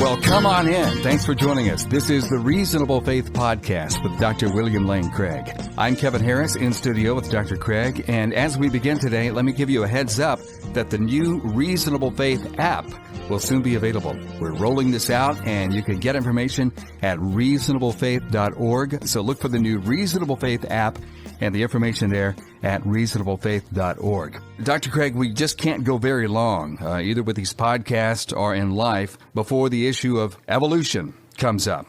Well, come on in. Thanks for joining us. This is the Reasonable Faith Podcast with Dr. William Lane Craig. I'm Kevin Harris in studio with Dr. Craig. And as we begin today, let me give you a heads up that the new Reasonable Faith app will soon be available. We're rolling this out, and you can get information at reasonablefaith.org. So look for the new Reasonable Faith app and the information there at reasonablefaith.org. Dr. Craig, we just can't go very long, either with these podcasts or in life, before the issue of evolution comes up,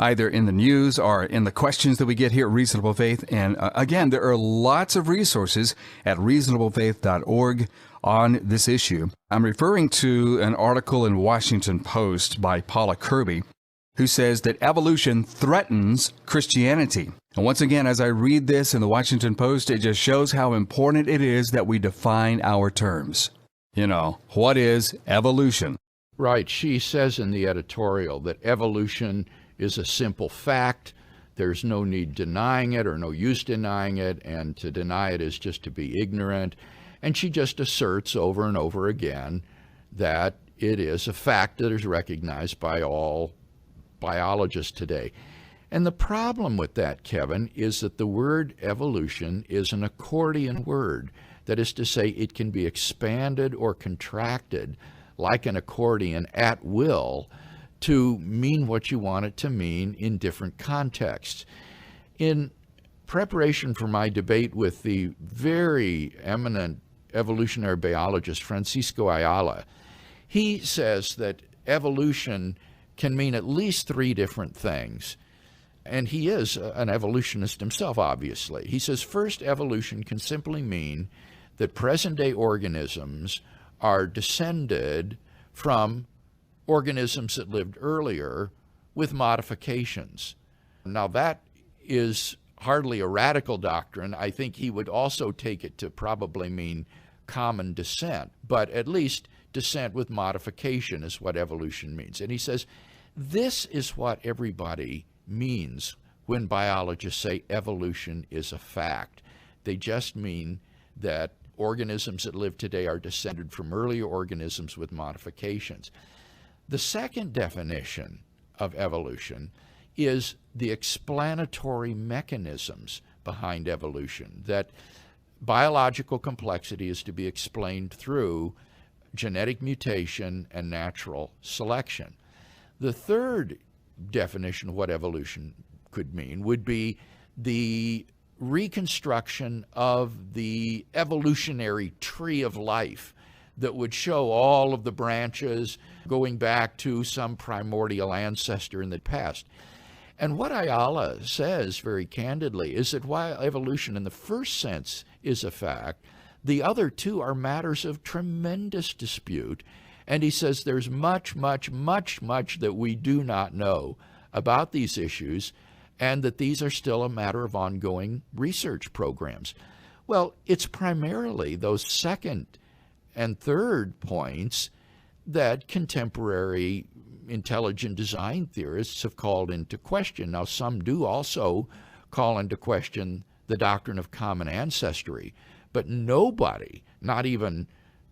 either in the news or in the questions that we get here at Reasonable Faith. And again, there are lots of resources at reasonablefaith.org on this issue. I'm referring to an article in Washington Post by Paula Kirby, who says that evolution threatens Christianity. And once again, as I read this in the Washington Post, it just shows how important it is that we define our terms. You know, what is evolution? Right. She says in the editorial that evolution is a simple fact. There's no need denying it or no use denying it, and to deny it is just to be ignorant. And she just asserts over and over again that it is a fact that is recognized by all biologists today. And the problem with that, Kevin, is that the word evolution is an accordion word. That is to say, it can be expanded or contracted like an accordion at will to mean what you want it to mean in different contexts. In preparation for my debate with the very eminent evolutionary biologist Francisco Ayala, he says that evolution can mean at least three different things. And he is an evolutionist himself, obviously. He says, first, evolution can simply mean that present-day organisms are descended from organisms that lived earlier with modifications. Now, that is hardly a radical doctrine. I think he would also take it to probably mean common descent, but at least descent with modification is what evolution means. And he says, this is what everybody means when biologists say evolution is a fact. They just mean that organisms that live today are descended from earlier organisms with modifications. The second definition of evolution is the explanatory mechanisms behind evolution, that biological complexity is to be explained through genetic mutation and natural selection. The third definition of what evolution could mean would be the reconstruction of the evolutionary tree of life that would show all of the branches going back to some primordial ancestor in the past. And what Ayala says very candidly is that while evolution in the first sense is a fact, the other two are matters of tremendous dispute. And he says there's much that we do not know about these issues, and that these are still a matter of ongoing research programs. Well, it's primarily those second and third points that contemporary intelligent design theorists have called into question. Now, some do also call into question the doctrine of common ancestry, but nobody, not even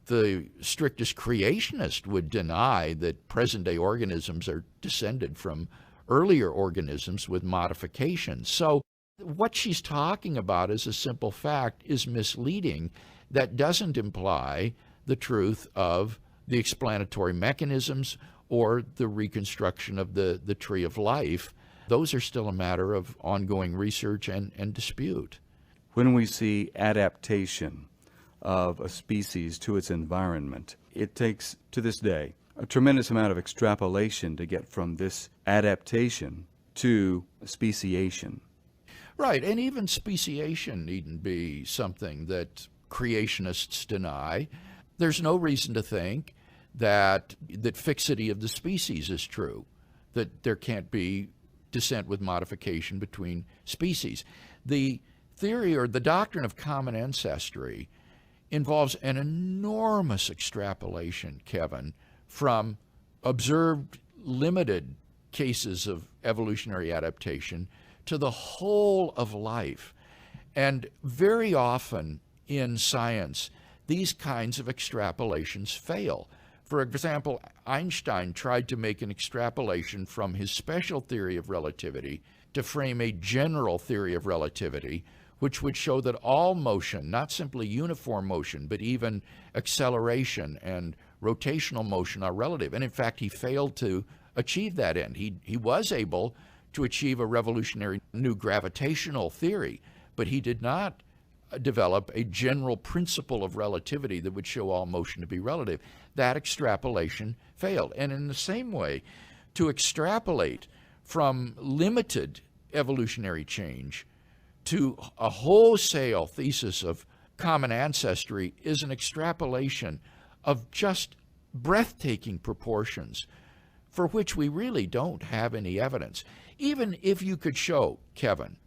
the strictest creationist, would deny that present-day organisms are descended from earlier organisms with modifications. So what she's talking about as a simple fact is misleading. That doesn't imply the truth of the explanatory mechanisms or the reconstruction of the tree of life. Those are still a matter of ongoing research and dispute. When we see adaptation of a species to its environment, it takes, to this day, a tremendous amount of extrapolation to get from this adaptation to speciation. Right, and even speciation needn't be something that creationists deny. There's no reason to think that fixity of the species is true, that there can't be descent with modification between species. The theory or the doctrine of common ancestry involves an enormous extrapolation, Kevin, from observed limited cases of evolutionary adaptation to the whole of life. And very often in science, these kinds of extrapolations fail For example, Einstein tried to make an extrapolation from his special theory of relativity to frame a general theory of relativity, which would show that all motion, not simply uniform motion, but even acceleration and rotational motion are relative. And in fact, he failed to achieve that end. He was able to achieve a revolutionary new gravitational theory, but he did not develop a general principle of relativity that would show all motion to be relative. That extrapolation failed. And in the same way, to extrapolate from limited evolutionary change to a wholesale thesis of common ancestry is an extrapolation of just breathtaking proportions for which we really don't have any evidence. Even if you could show, Kevin,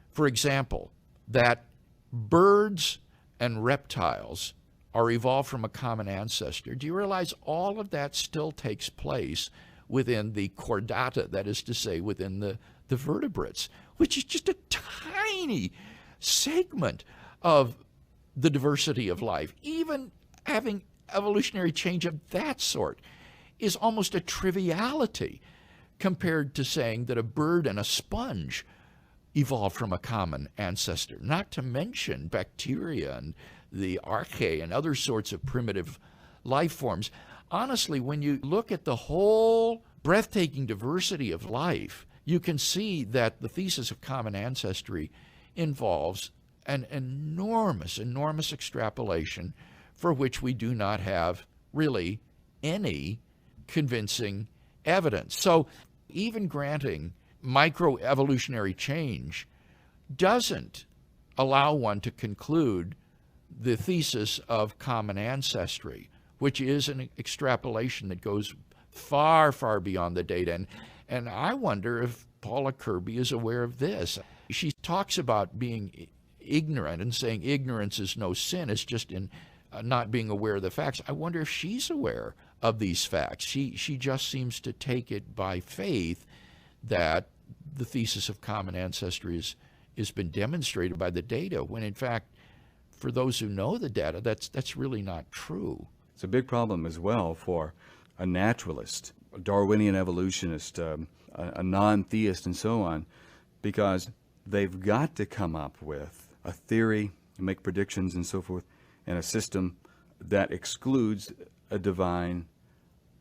for example, that birds and reptiles are evolved from a common ancestor, do you realize all of that still takes place within the chordata, that is to say, within the vertebrates, which is just a tiny segment of the diversity of life. Even having evolutionary change of that sort is almost a triviality compared to saying that a bird and a sponge evolved from a common ancestor, not to mention bacteria and the archaea and other sorts of primitive life forms. Honestly, when you look at the whole breathtaking diversity of life, you can see that the thesis of common ancestry involves an enormous extrapolation for which we do not have really any convincing evidence. So even granting microevolutionary change doesn't allow one to conclude the thesis of common ancestry, which is an extrapolation that goes far, far beyond the data. And I wonder if Paula Kirby is aware of this. She talks about being ignorant and saying ignorance is no sin. It's just in not being aware of the facts. I wonder if she's aware of these facts. She just seems to take it by faith that the thesis of common ancestry has been demonstrated by the data, when in fact, for those who know the data, that's really not true. It's a big problem as well for a naturalist, a Darwinian evolutionist, a non-theist, and so on, because they've got to come up with a theory, make predictions and so forth, and a system that excludes a divine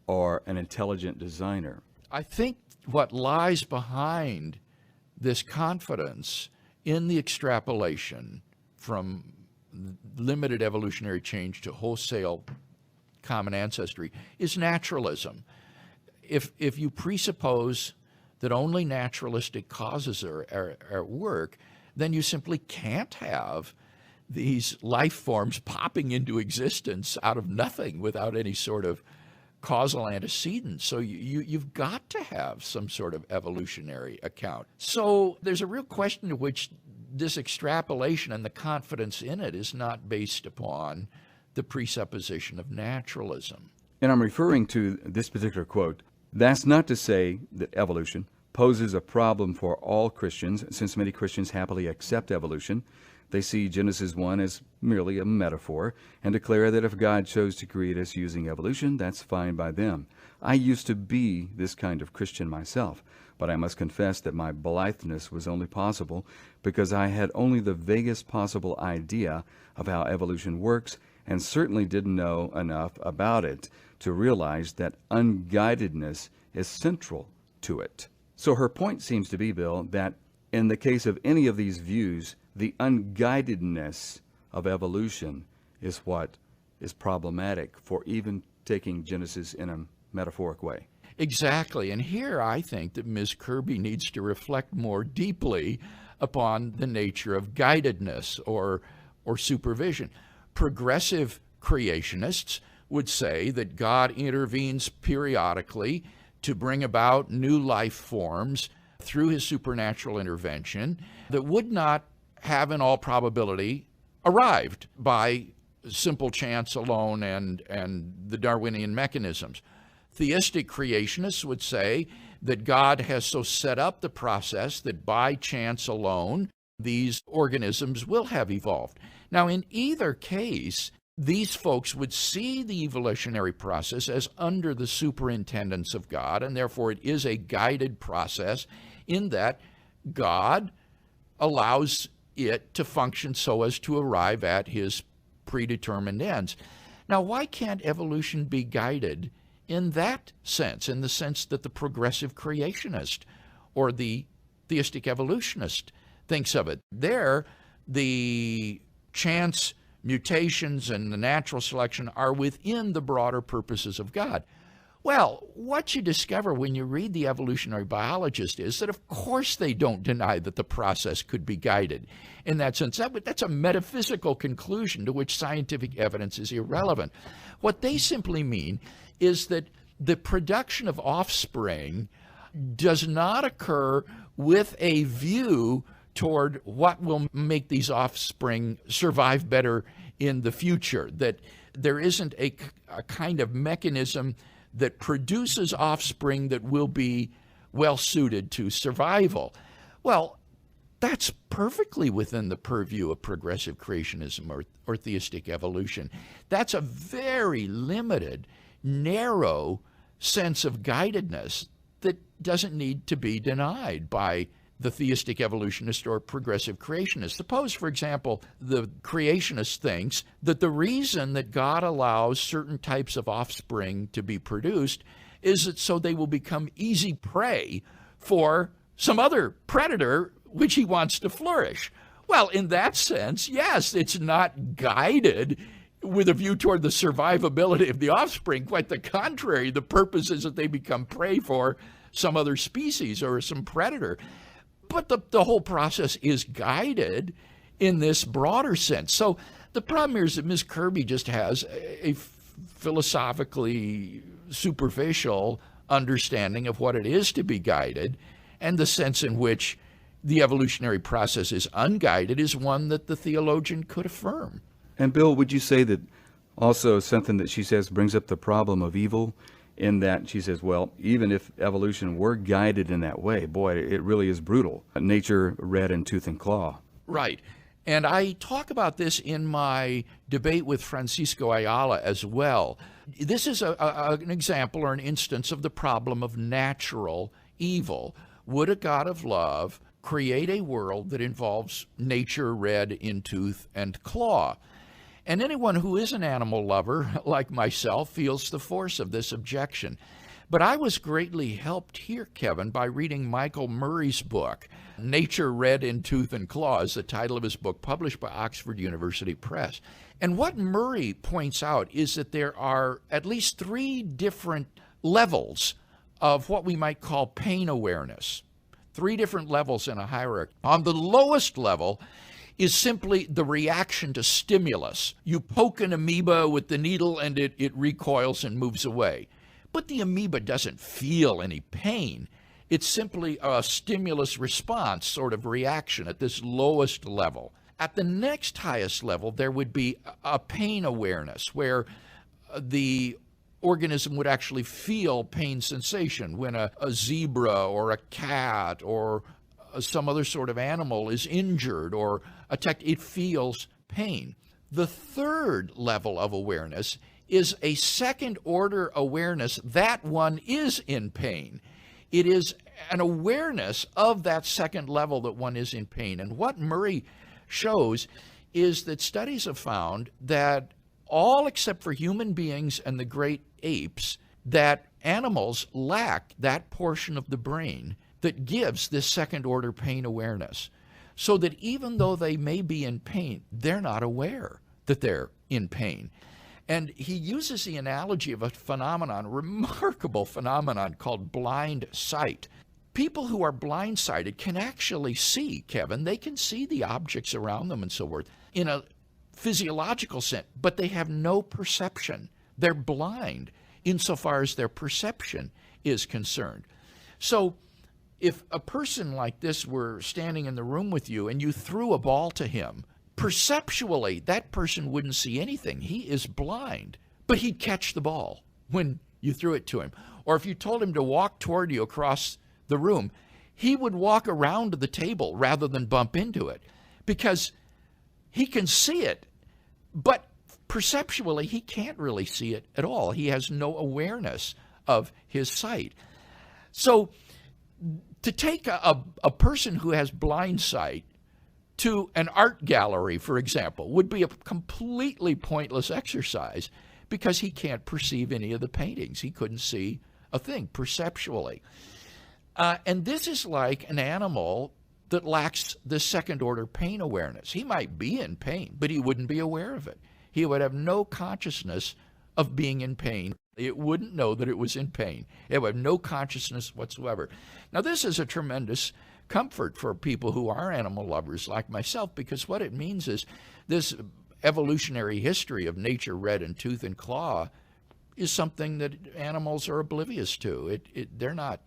or an intelligent designer. I think what lies behind this confidence in the extrapolation from limited evolutionary change to wholesale common ancestry is naturalism. If you presuppose that only naturalistic causes are at work, then you simply can't have these life forms popping into existence out of nothing without any sort of causal antecedent. So you've got to have some sort of evolutionary account. So there's a real question to which this extrapolation and the confidence in it is not based upon the presupposition of naturalism. And I'm referring to this particular quote. That's not to say that evolution poses a problem for all Christians, since many Christians happily accept evolution. They see Genesis 1 as merely a metaphor and declare that if God chose to create us using evolution, that's fine by them. I used to be this kind of Christian myself, but I must confess that my blitheness was only possible because I had only the vaguest possible idea of how evolution works, and certainly didn't know enough about it to realize that unguidedness is central to it. So her point seems to be, Bill, that in the case of any of these views, the unguidedness of evolution is what is problematic for even taking Genesis in a metaphoric way. Exactly. And here I think that Ms. Kirby needs to reflect more deeply upon the nature of guidedness or supervision. Progressive creationists would say that God intervenes periodically to bring about new life forms through his supernatural intervention that would not have in all probability arrived by simple chance alone and the Darwinian mechanisms. Theistic creationists would say that God has so set up the process that by chance alone these organisms will have evolved. Now, in either case, these folks would see the evolutionary process as under the superintendence of God, and therefore it is a guided process in that God allows it to function so as to arrive at his predetermined ends. Now, why can't evolution be guided in that sense, in the sense that the progressive creationist or the theistic evolutionist thinks of it? There, the chance mutations and the natural selection are within the broader purposes of God. Well, what you discover when you read the evolutionary biologist is that, of course, they don't deny that the process could be guided. In that sense, that's a metaphysical conclusion to which scientific evidence is irrelevant. What they simply mean is that the production of offspring does not occur with a view toward what will make these offspring survive better in the future, that there isn't a kind of mechanism that produces offspring that will be well suited to survival. Well, that's perfectly within the purview of progressive creationism or theistic evolution. That's a very limited, narrow sense of guidedness that doesn't need to be denied by the theistic evolutionist or progressive creationist. Suppose, for example, the creationist thinks that the reason that God allows certain types of offspring to be produced is that so they will become easy prey for some other predator which he wants to flourish. Well, in that sense, yes, it's not guided with a view toward the survivability of the offspring. Quite the contrary, the purpose is that they become prey for some other species or some predator. But the whole process is guided in this broader sense. So the problem here is that Ms. Kirby just has a philosophically superficial understanding of what it is to be guided, and the sense in which the evolutionary process is unguided is one that the theologian could affirm. And Bill, would you say that also something that she says brings up the problem of evil, in that she says, well, even if evolution were guided in that way, boy, it really is brutal. Nature red in tooth and claw. Right. And I talk about this in my debate with Francisco Ayala as well. This is an example or an instance of the problem of natural evil. Would a God of love create a world that involves nature red in tooth and claw? And anyone who is an animal lover, like myself, feels the force of this objection. But I was greatly helped here, Kevin, by reading Michael Murray's book, Nature Red in Tooth and Claw, is the title of his book, published by Oxford University Press. And what Murray points out is that there are at least 3 different levels of what we might call pain awareness. 3 different levels in a hierarchy. On the lowest level is simply the reaction to stimulus. You poke an amoeba with the needle and it recoils and moves away. But the amoeba doesn't feel any pain. It's simply a stimulus response sort of reaction at this lowest level. At the next highest level, there would be a pain awareness where the organism would actually feel pain sensation when a zebra or a cat or some other sort of animal is injured or attacked. It feels pain. The third level of awareness is a second order awareness that one is in pain. It is an awareness of that second level that one is in pain. And what Murray shows is that studies have found that all except for human beings and the great apes, that animals lack that portion of the brain that gives this second order pain awareness. So that even though they may be in pain, they're not aware that they're in pain. And he uses the analogy of a phenomenon, a remarkable phenomenon called blind sight. People who are blindsided can actually see, Kevin, they can see the objects around them and so forth in a physiological sense, but they have no perception. They're blind insofar as their perception is concerned. So if a person like this were standing in the room with you and you threw a ball to him, perceptually, that person wouldn't see anything. He is blind, but he'd catch the ball when you threw it to him. Or if you told him to walk toward you across the room, he would walk around to the table rather than bump into it because he can see it. But perceptually, he can't really see it at all. He has no awareness of his sight. So to take a person who has blind sight to an art gallery, for example, would be a completely pointless exercise because he can't perceive any of the paintings. He couldn't see a thing perceptually. And this is like an animal that lacks the second-order pain awareness. He might be in pain, but he wouldn't be aware of it. He would have no consciousness of being in pain. It wouldn't know that it was in pain. It would have no consciousness whatsoever. Now, this is a tremendous comfort for people who are animal lovers like myself, because what it means is this evolutionary history of nature red in tooth and claw is something that animals are oblivious to. They're not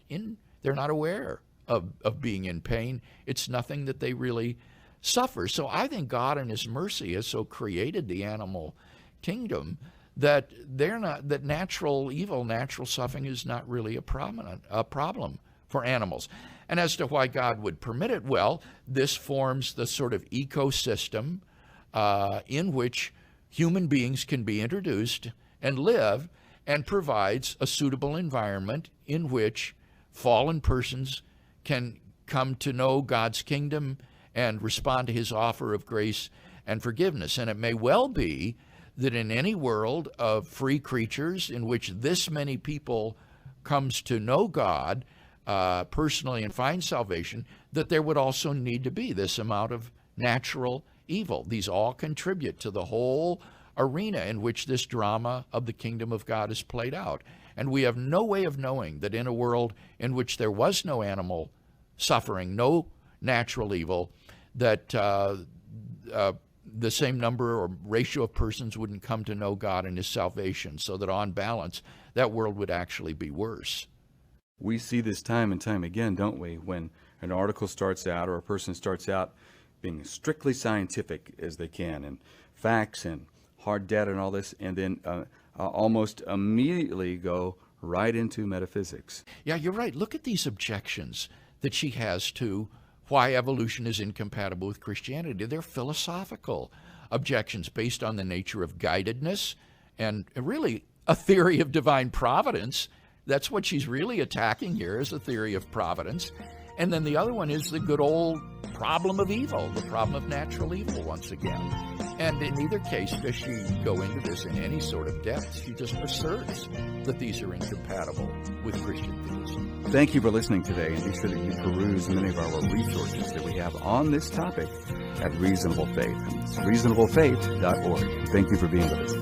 aware of being in pain. It's nothing that they really suffer. So I think God in his mercy has so created the animal kingdom that natural evil, natural suffering is not really a problem for animals. And as to why God would permit it, well, this forms the sort of ecosystem in which human beings can be introduced and live, and provides a suitable environment in which fallen persons can come to know God's kingdom and respond to his offer of grace and forgiveness. And it may well be that in any world of free creatures in which this many people comes to know God personally and find salvation, that there would also need to be this amount of natural evil. These all contribute to the whole arena in which this drama of the kingdom of God is played out. And we have no way of knowing that in a world in which there was no animal suffering, no natural evil, that the same number or ratio of persons wouldn't come to know God and his salvation, so that on balance, that world would actually be worse. We see this time and time again, don't we, when an article starts out or a person starts out being strictly scientific as they can, and facts and hard data and all this, and then almost immediately go right into metaphysics. Yeah, you're right. Look at these objections that she has to why evolution is incompatible with Christianity. They're philosophical objections based on the nature of guidedness and really a theory of divine providence. That's what she's really attacking here, is the theory of providence. And then the other one is the good old problem of evil, the problem of natural evil once again. And in neither case does she go into this in any sort of depth. She just asserts that these are incompatible with Christian theism. Thank you for listening today, and be sure that you peruse many of our resources that we have on this topic at Reasonable Faith. It's reasonablefaith.org. Thank you for being with us.